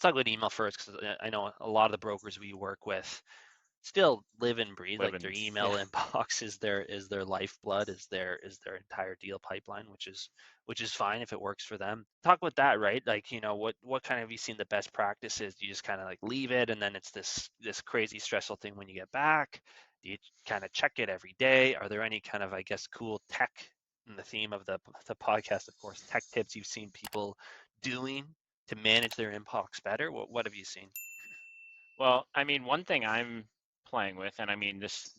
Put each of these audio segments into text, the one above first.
talk about email first because I know a lot of the brokers we work with still live and breathe, like their Weapons. email Yeah. inbox is their lifeblood, is their entire deal pipeline, which is fine if it works for them. Talk about that, right? Like, what kind of have you seen the best practices? Do you just kind of like leave it and then it's this crazy stressful thing when you get back? Do you kind of check it every day? Are there any kind of, I guess, cool tech in the theme of the podcast, of course, tech tips you've seen people doing to manage their inbox better? What have you seen? Well, I mean, one thing I'm playing with, and I mean, this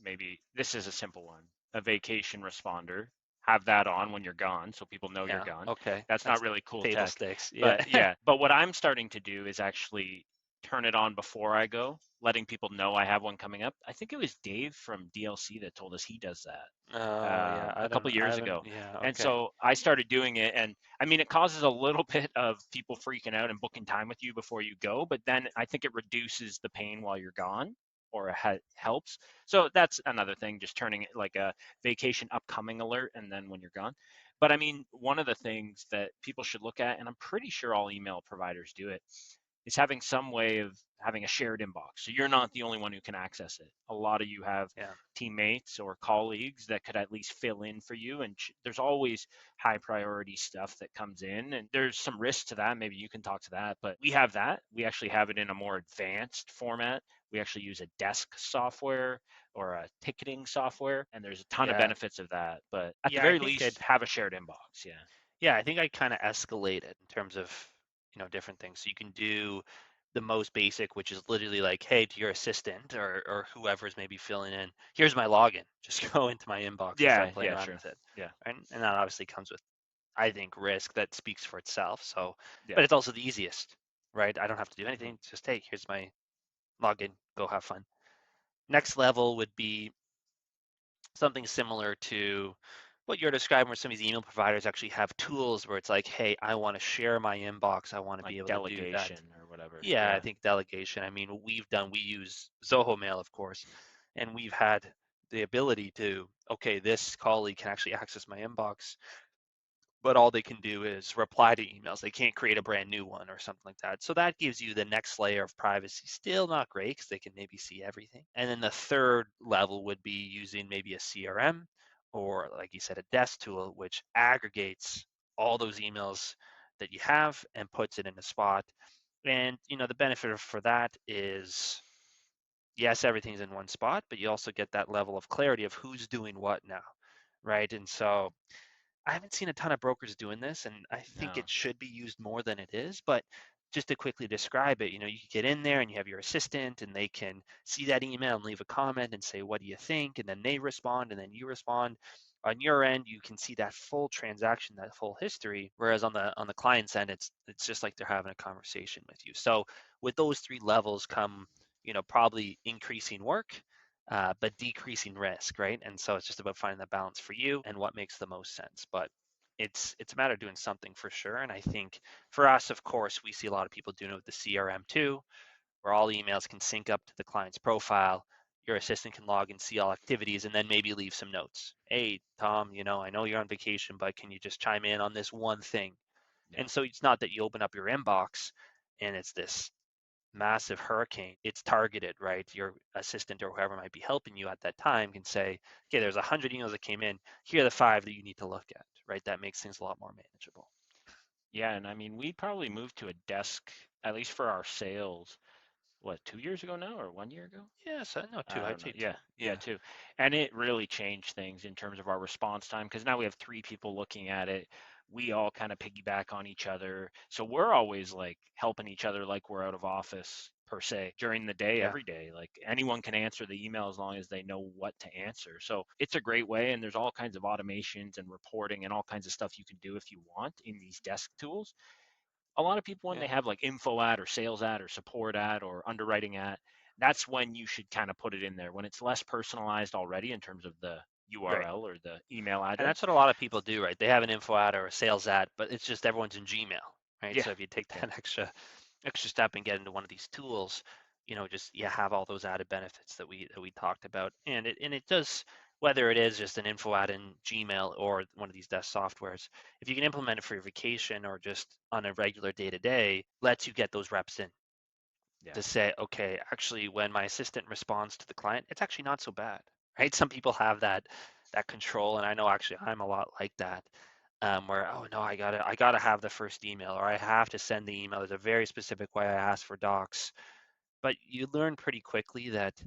is a simple one, a vacation responder. Have that on when you're gone, so people know you're Yeah, gone. okay. That's not That's really cool table tech, stakes. Yeah. but yeah. But what I'm starting to do is actually turn it on before I go, letting people know I have one coming up. I think it was Dave from DLC that told us he does that Oh, yeah. a couple I years haven't. ago. Yeah, And okay. so I started doing it. And I mean, it causes a little bit of people freaking out and booking time with you before you go, but then I think it reduces the pain while you're gone or helps. So that's another thing, just turning it like a vacation upcoming alert and then when you're gone. But I mean, one of the things that people should look at, and I'm pretty sure all email providers do it, is having some way of having a shared inbox. So you're not the only one who can access it. A lot of you have Yeah. teammates or colleagues that could at least fill in for you. And there's always high priority stuff that comes in. And there's some risk to that. Maybe you can talk to that. But we have that. We actually have it in a more advanced format. We actually use a desk software or a ticketing software. And there's a ton of Yeah. benefits of that. But at the Yeah, I very think least, it have a shared inbox. Yeah. yeah, I think I kind of escalate it in terms of, different things. So you can do the most basic, which is literally like, hey, to your assistant or whoever's maybe filling in, here's my login. Just go into my inbox and Yeah. start playing Yeah. around Sure. with it. Yeah. And that obviously comes with, I think, risk that speaks for itself. So, Yeah. but it's also the easiest, right? I don't have to do Hmm. anything. It's just, hey, here's my login. Go have fun. Next level would be something similar to what you're describing, where some of these email providers actually have tools where it's like, hey, I want to share my inbox. I want to Like be able to do that. delegation or whatever. Yeah, I Yeah. think delegation. I mean, we use Zoho Mail, of course, and we've had the ability to, okay, this colleague can actually access my inbox, but all they can do is reply to emails. They can't create a brand new one or something like that. So that gives you the next layer of privacy. Still not great because they can maybe see everything. And then the third level would be using maybe a CRM or, like you said, a desk tool, which aggregates all those emails that you have and puts it in a spot. And the benefit for that is, yes, everything's in one spot, but you also get that level of clarity of who's doing what now, right? And so I haven't seen a ton of brokers doing this, and I think No. it should be used more than it is. But just to quickly describe it, you can get in there and you have your assistant, and they can see that email and leave a comment and say, "What do you think?" And then they respond, and then you respond. On your end, you can see that full transaction, that full history. Whereas on the client's end, it's just like they're having a conversation with you. So with those three levels come, probably increasing work, but decreasing risk, right? And so it's just about finding that balance for you and what makes the most sense. But it's a matter of doing something for sure. And I think for us, of course, we see a lot of people doing it with the CRM too, where all emails can sync up to the client's profile. Your assistant can log and see all activities and then maybe leave some notes. Hey, Tom, I know you're on vacation, but can you just chime in on this one thing? Yeah. And so it's not that you open up your inbox and it's this massive hurricane, it's targeted, right? Your assistant or whoever might be helping you at that time can say, okay, there's 100 emails that came in. Here are the five that you need to look at, right? That makes things a lot more manageable. Yeah, and I mean, we probably moved to a desk, at least for our sales, what, 2 years ago now or 1 year ago? Yeah, so no, two, I I'd don't know. say two. Yeah, yeah, Yeah. too. And it really changed things in terms of our response time because now we have three people looking at it. We all kind of piggyback on each other. So we're always like helping each other like we're out of office per se during the day, Yeah. every day. Like anyone can answer the email as long as they know what to answer. So it's a great way. And there's all kinds of automations and reporting and all kinds of stuff you can do if you want in these desk tools. A lot of people when Yeah. they have like info ad or sales ad or support ad or underwriting ad, that's when you should kind of put it in there when it's less personalized already in terms of the Right. URL or the email And that's address. what a lot of people do, right? They have an info ad or a sales ad, but it's just everyone's in Gmail, right? Yeah, So if you take yeah, that extra step and get into one of these tools, just you have all those added benefits that we talked about. And it does, whether it is just an info ad in Gmail or one of these desk softwares, if you can implement it for your vacation or just on a regular day to day, lets you get those reps in. Yeah. to say, okay, actually, when my assistant responds to the client, it's actually not so bad, right? Some people have that control, and I know actually I'm a lot like that, where oh no, I gotta have the first email, or I have to send the email. There's a very specific way I ask for docs, but you learn pretty quickly that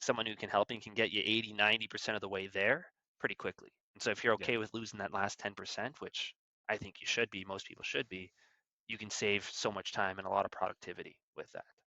someone who can help and can get you 80, 90% of the way there pretty quickly. And so if you're Yeah. okay with losing that last 10%, which I think you should be, most people should be, you can save so much time and a lot of productivity with that.